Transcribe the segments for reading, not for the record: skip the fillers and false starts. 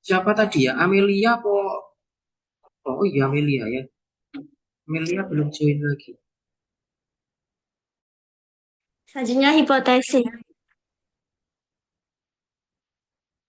Siapa tadi ya? Amelia apa? Oh iya Amelia ya. Amelia belum join lagi. Selanjutnya hipotesis.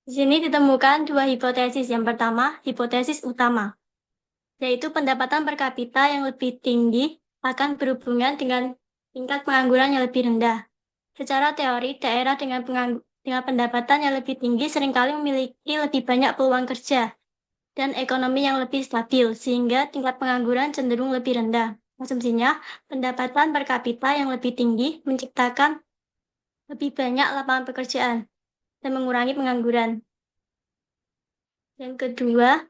Di sini ditemukan dua hipotesis. Yang pertama, hipotesis utama, yaitu pendapatan per kapita yang lebih tinggi akan berhubungan dengan tingkat pengangguran yang lebih rendah. Secara teori, daerah dengan pendapatan yang lebih tinggi seringkali memiliki lebih banyak peluang kerja dan ekonomi yang lebih stabil, sehingga tingkat pengangguran cenderung lebih rendah. Asumsinya, pendapatan per kapita yang lebih tinggi menciptakan lebih banyak lapangan pekerjaan dan mengurangi pengangguran. Yang kedua,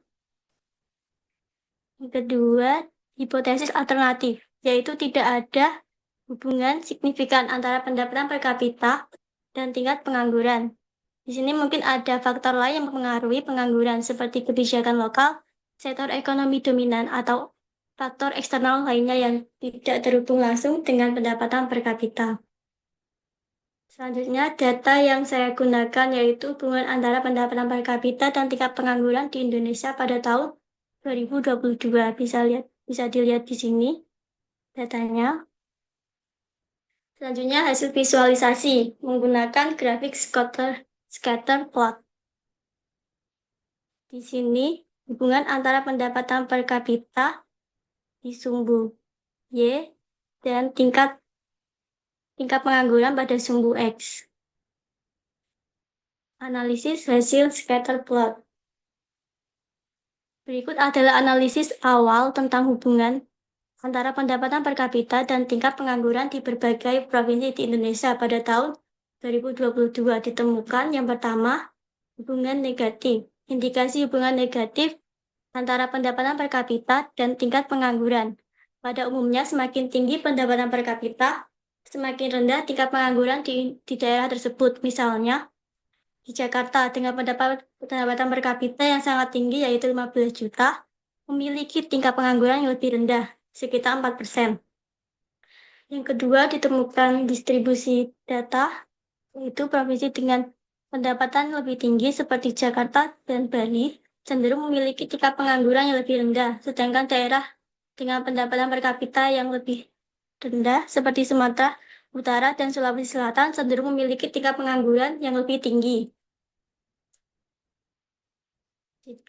yang kedua, hipotesis alternatif, yaitu tidak ada hubungan signifikan antara pendapatan per kapita dan tingkat pengangguran. Di sini mungkin ada faktor lain yang mempengaruhi pengangguran seperti kebijakan lokal, sektor ekonomi dominan, atau faktor eksternal lainnya yang tidak terhubung langsung dengan pendapatan per kapita. Selanjutnya, data yang saya gunakan yaitu hubungan antara pendapatan per kapita dan tingkat pengangguran di Indonesia pada tahun 2022. Bisa dilihat di sini datanya. Selanjutnya, hasil visualisasi menggunakan grafik scatter plot. Di sini, hubungan antara pendapatan per kapita di sumbu Y dan tingkat pengangguran pada sumbu X. Analisis hasil scatter plot. Berikut adalah analisis awal tentang hubungan antara pendapatan per kapita dan tingkat pengangguran di berbagai provinsi di Indonesia pada tahun 2022. Ditemukan yang pertama, hubungan negatif. Indikasi hubungan negatif antara pendapatan per kapita dan tingkat pengangguran. Pada umumnya, semakin tinggi pendapatan per kapita, semakin rendah tingkat pengangguran di daerah tersebut. Misalnya, di Jakarta dengan pendapatan per kapita yang sangat tinggi yaitu 15 juta, memiliki tingkat pengangguran yang lebih rendah, sekitar 4%. Yang kedua, ditemukan distribusi data, yaitu provinsi dengan pendapatan lebih tinggi seperti Jakarta dan Bali cenderung memiliki tingkat pengangguran yang lebih rendah, sedangkan daerah dengan pendapatan per kapita yang lebih rendah seperti Sumatera Utara dan Sulawesi Selatan cenderung memiliki tingkat pengangguran yang lebih tinggi.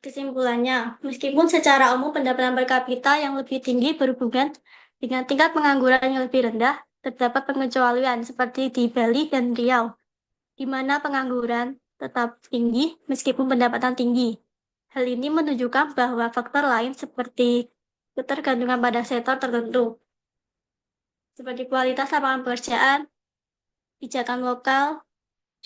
Kesimpulannya, meskipun secara umum pendapatan per kapita yang lebih tinggi berhubungan dengan tingkat pengangguran yang lebih rendah, terdapat pengecualian seperti di Bali dan Riau, di mana pengangguran tetap tinggi meskipun pendapatan tinggi. Hal ini menunjukkan bahwa faktor lain seperti ketergantungan pada sektor tertentu, seperti kualitas lapangan pekerjaan, kebijakan lokal,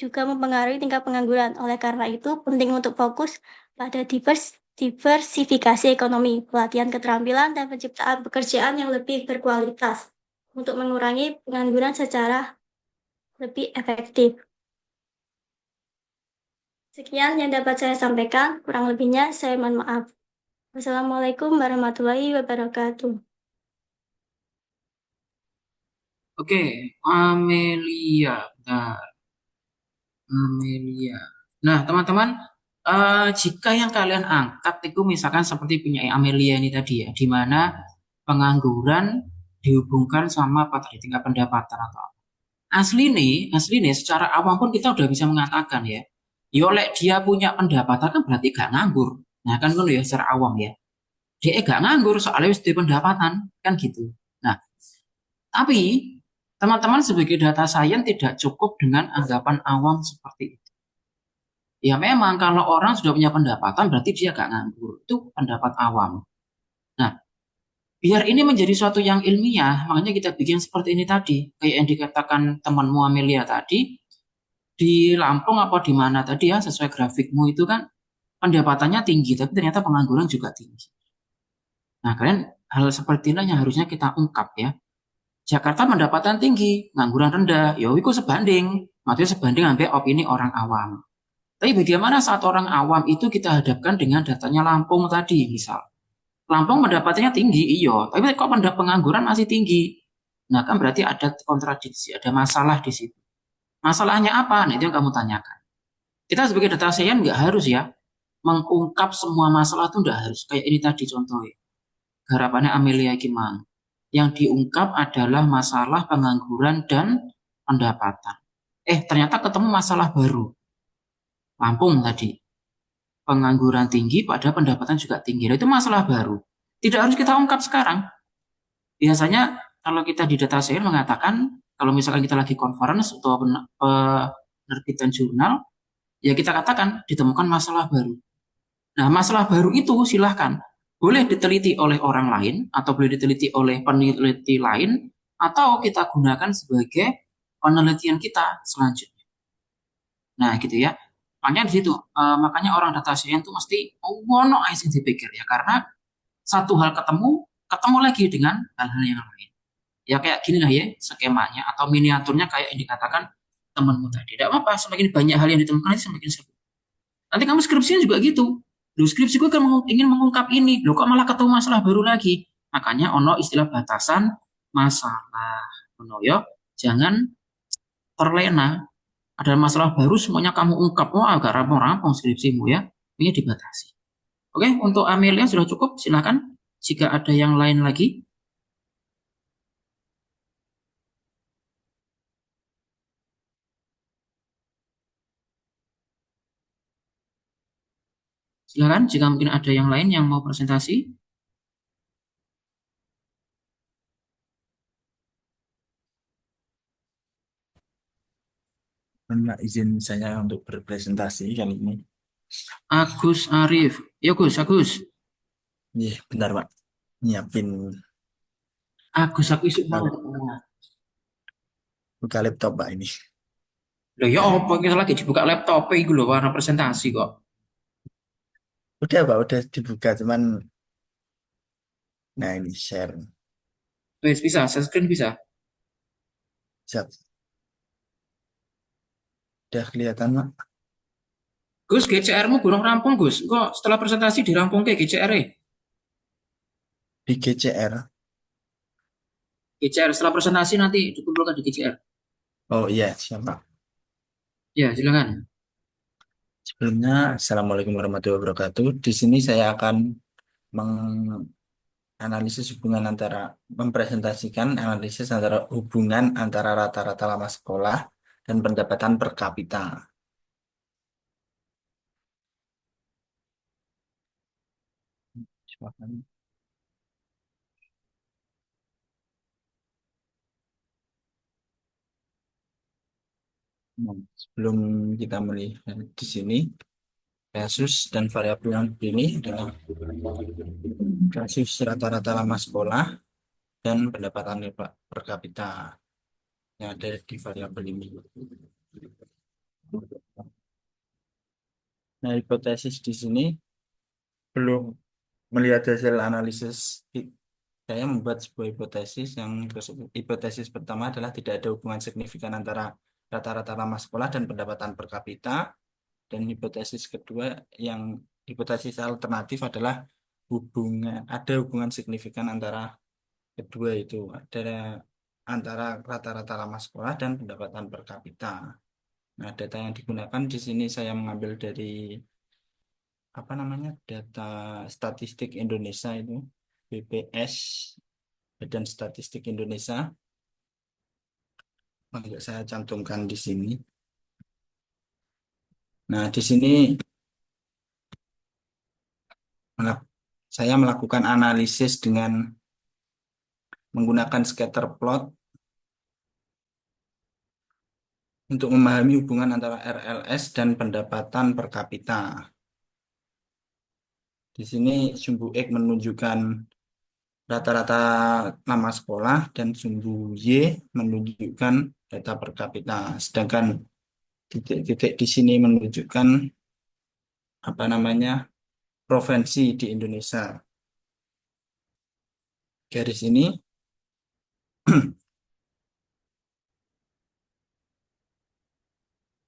juga mempengaruhi tingkat pengangguran. Oleh karena itu, penting untuk fokus pada diversifikasi ekonomi, pelatihan keterampilan, dan penciptaan pekerjaan yang lebih berkualitas untuk mengurangi pengangguran secara lebih efektif. Sekian yang dapat saya sampaikan, kurang lebihnya saya mohon maaf. Wassalamualaikum warahmatullahi wabarakatuh. Oke, Amelia. Nah, Amelia. Nah, teman-teman, jika yang kalian angkat itu misalkan seperti punya Amelia ini tadi ya, di mana pengangguran dihubungkan sama apa tadi tingkat pendapatan atau apa. Asli nih, secara awam pun kita udah bisa mengatakan ya, yolek dia punya pendapatan kan berarti gak nganggur. Nah kan kan ya secara awam ya, dia gak nganggur soalnya wis di pendapatan kan gitu. Nah, tapi teman-teman sebagai data science tidak cukup dengan anggapan awam seperti itu. Ya memang kalau orang sudah punya pendapatan berarti dia gak nganggur. Itu pendapat awam. Nah, biar ini menjadi suatu yang ilmiah, makanya kita bikin seperti ini tadi. Kayak yang dikatakan temanmu Amelia tadi, di Lampung apa di mana tadi ya, sesuai grafikmu itu kan pendapatannya tinggi, tapi ternyata pengangguran juga tinggi. Nah, kalian hal seperti ini yang harusnya kita ungkap ya. Jakarta pendapatan tinggi, pengangguran rendah, ya itu sebanding. Maksudnya sebanding sampai opini orang awam. Tapi bagaimana saat orang awam itu kita hadapkan dengan datanya Lampung tadi, misal. Lampung pendapatannya tinggi, iya. Tapi kok pengangguran masih tinggi? Nah, kan berarti ada kontradiksi, ada masalah di situ. Masalahnya apa? Nah, itu yang kamu tanyakan. Kita sebagai data science nggak harus ya. mengungkap semua masalah itu enggak harus kayak ini tadi contohnya. Harapannya Amelia Kimang. Yang diungkap adalah masalah pengangguran dan pendapatan. Ternyata ketemu masalah baru. Lampung tadi. Pengangguran tinggi pada pendapatan juga tinggi. Nah, itu masalah baru. Tidak harus kita ungkap sekarang. Biasanya kalau kita di data science mengatakan kalau misalkan kita lagi conference atau penerbitan jurnal, ya kita katakan ditemukan masalah baru. Nah, masalah baru itu silahkan boleh diteliti oleh orang lain atau boleh diteliti oleh peneliti lain atau kita gunakan sebagai penelitian kita selanjutnya. Nah, gitu ya. Makanya di situ, makanya orang data science itu mesti ono aja yang dipikir ya karena satu hal ketemu, ketemu lagi dengan hal-hal yang lain. Ya kayak gini lah ya skemanya atau miniaturnya kayak yang dikatakan temanmu tadi. Tidak apa-apa, semakin banyak hal yang ditemukan itu semakin seru. Nanti kamu skripsinya juga gitu. Lu skripsi gue kan ingin mengungkap ini. Lu kok malah ketemu masalah baru lagi. Makanya ono istilah batasan masalah. Ono yo, jangan terlena. Ada masalah baru semuanya kamu ungkap. Wah, agak rampung-rampung skripsimu ya. Ini dibatasi. Oke, untuk Amelia sudah cukup. Silakan. Jika ada yang lain lagi, silakan. Jika mungkin ada yang lain yang mau presentasi, Minta izin saya untuk berpresentasi kali ini. Agus Arif. Ya Gus, Agus. Iya, bentar Pak. Nyiapin Agus, aku isu mau buka, ketemu. buka laptop Pak ini. Lah ya apa kita lagi dibuka laptop itu loh warna presentasi kok. Udah Pak, udah dibuka cuman nah ini share. Wes bisa, share screen bisa. Siap. Udah kelihatan Pak Gus, GCR-mu kurang rampung, Gus. Kok setelah presentasi dirampung ke GCR-nya? di GCR. GCR setelah presentasi nanti dikumpulkan di GCR. Oh iya, siap Pak. Ya, silakan. Sebelumnya, Assalamualaikum warahmatullahi wabarakatuh. Di sini saya akan menganalisis hubungan antara, mempresentasikan analisis antara hubungan antara rata-rata lama sekolah dan pendapatan per kapita. Silakan. Nah, sebelum kita melihat di sini, kasus dan variabel yang ini adalah kasus rata-rata lama sekolah dan pendapatan per kapita yang ada di variabel ini. Nah, hipotesis di sini belum melihat hasil analisis. Saya membuat sebuah hipotesis yang hipotesis pertama adalah tidak ada hubungan signifikan antara rata-rata lama sekolah dan pendapatan per kapita. Dan hipotesis kedua yang hipotesis alternatif adalah ada hubungan signifikan antara kedua itu ada antara rata-rata lama sekolah dan pendapatan per kapita. Nah, data yang digunakan di sini saya mengambil dari apa namanya data statistik Indonesia itu BPS Badan Statistik Indonesia. Saya cantumkan di sini. Nah, di sini saya melakukan analisis dengan menggunakan scatter plot untuk memahami hubungan antara RLS dan pendapatan per kapita. Di sini sumbu X menunjukkan rata-rata lama sekolah dan sumbu Y menunjukkan data per kapita. Sedangkan titik-titik di sini menunjukkan apa namanya provinsi di Indonesia. Garis ini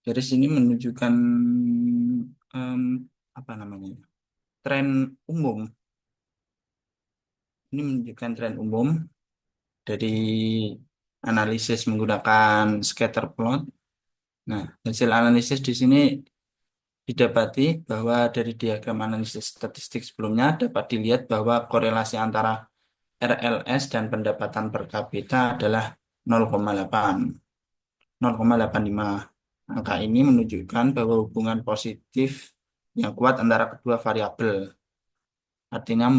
garis ini menunjukkan em, apa namanya tren umum. Ini menunjukkan tren umum dari analisis menggunakan scatter plot. Nah, hasil analisis di sini didapati bahwa dari diagram analisis statistik sebelumnya dapat dilihat bahwa korelasi antara RLS dan pendapatan per kapita adalah 0,8, 0,85. Angka ini menunjukkan bahwa hubungan positif yang kuat antara kedua variabel. Artinya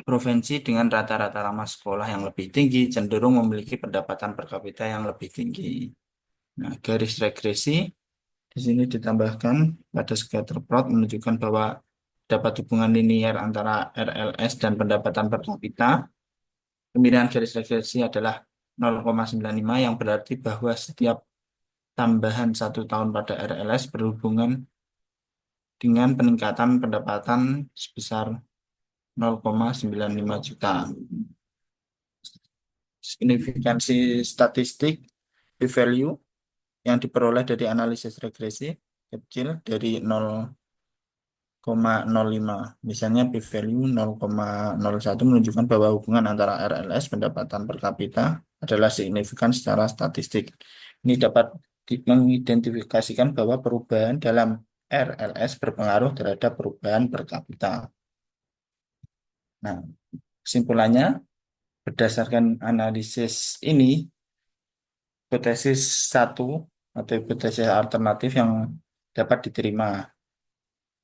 provinsi dengan rata-rata ramah sekolah yang lebih tinggi cenderung memiliki pendapatan per kapita yang lebih tinggi. Nah, garis regresi di sini ditambahkan pada scatter plot menunjukkan bahwa dapat hubungan linier antara RLS dan pendapatan per kapita. Kemiringan garis regresi adalah 0,95 yang berarti bahwa setiap tambahan 1 tahun pada RLS berhubungan dengan peningkatan pendapatan sebesar 0,95 juta. Signifikansi statistik p-value yang diperoleh dari analisis regresi kecil dari 0,05. Misalnya p-value 0,01 menunjukkan bahwa hubungan antara RLS pendapatan per kapita adalah signifikan secara statistik. Ini dapat mengidentifikasikan bahwa perubahan dalam RLS berpengaruh terhadap perubahan per kapita. Nah, kesimpulannya berdasarkan analisis ini, hipotesis satu atau hipotesis alternatif yang dapat diterima,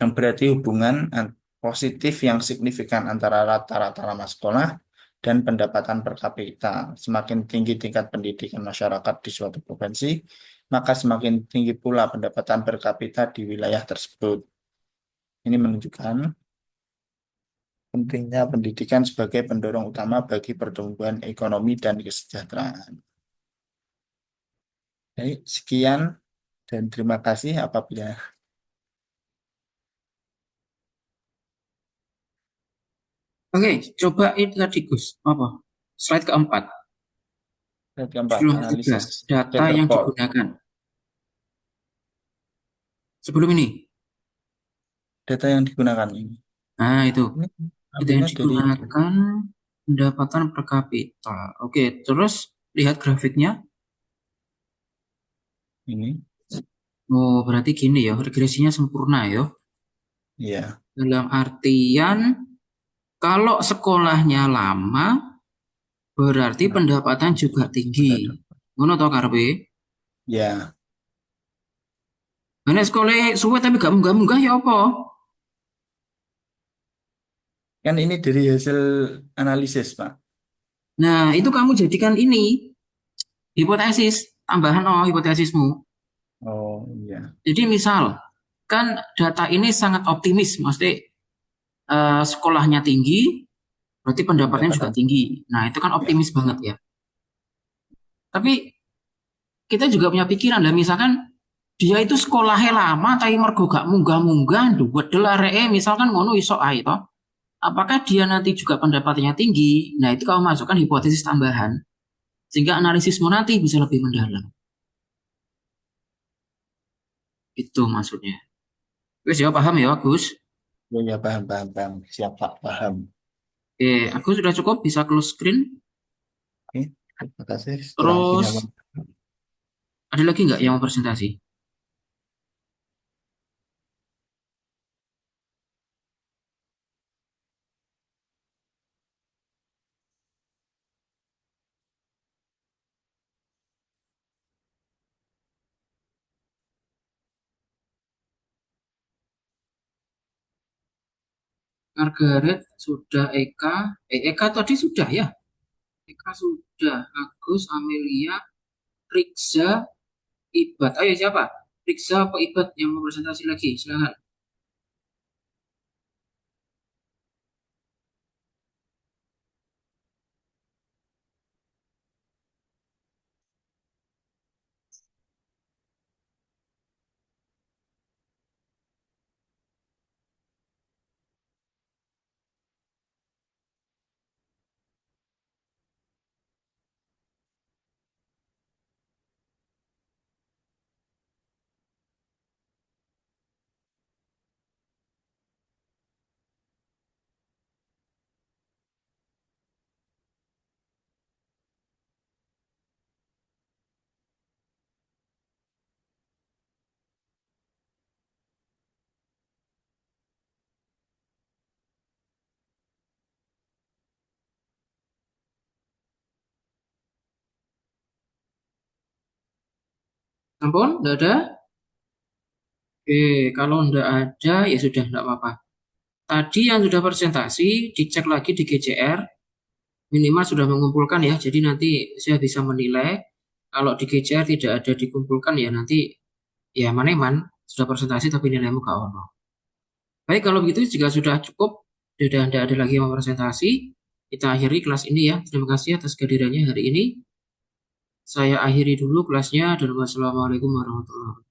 yang berarti hubungan positif yang signifikan antara rata-rata lama sekolah dan pendapatan per kapita. Semakin tinggi tingkat pendidikan masyarakat di suatu provinsi, maka semakin tinggi pula pendapatan per kapita di wilayah tersebut. Ini menunjukkan pentingnya pendidikan sebagai pendorong utama bagi pertumbuhan ekonomi dan kesejahteraan. Baik, sekian dan terima kasih apabila Oke, coba itu tadi Gus, apa? Slide keempat, keempat judul ketiga, analisis data scatter yang plot. digunakan. Sebelum ini, Data yang digunakan ini. nah itu, Ini data yang ambilnya dari digunakan pendapatan per kapita. Oke, terus lihat grafiknya. ini. Oh, berarti gini ya, regresinya sempurna ya. Ya, Dalam artian, kalau sekolahnya lama, berarti nah, pendapatan juga tinggi. pada Ngono to karepe? ya, Nek sekolah suwe tapi gak munggah-munggah ya apa? kan ini dari hasil analisis, Pak. Nah, itu kamu jadikan ini hipotesis, tambahan hipotesismu. Oh, iya. Jadi misal, kan data ini sangat optimis, mesti sekolahnya tinggi, berarti pendapatnya juga Pendapatan. tinggi. Nah, itu kan Ya, optimis banget ya. Tapi kita juga punya pikiran lah, misalkan dia itu sekolahnya lama, tapi mergo gak munggah-munggah, duwet areke, misalkan ngono iso ae toh. Apakah dia nanti juga pendapatannya tinggi? Nah, itu kamu masukkan hipotesis tambahan, sehingga analisismu nanti bisa lebih mendalam. Itu maksudnya. Wes ya paham ya, Agus? ya, ya, paham, paham, paham. Siap, Pak, paham. Aku sudah cukup bisa close screen. Oke, terima kasih. Kurang lebihnya, Pak. Terus ada lagi nggak yang mau presentasi? Margaret sudah, Eka tadi sudah ya. Eka sudah, Agus, Amelia, Rikza, Ibat. Ayo siapa? Rikza apa Ibat yang mau presentasi lagi? Silahkan. Ampun, nggak ada? Oke, kalau nggak ada ya sudah nggak apa-apa. Tadi yang sudah presentasi dicek lagi di GCR, minimal sudah mengumpulkan ya. Jadi nanti saya bisa menilai kalau di GCR tidak ada dikumpulkan ya nanti ya maneman sudah presentasi tapi nilaimu gak ono. Baik, kalau begitu jika sudah cukup, sudah tidak ada lagi yang mau presentasi, kita akhiri kelas ini ya. Terima kasih atas kehadirannya hari ini. Saya akhiri dulu kelasnya dan wassalamualaikum warahmatullahi wabarakatuh.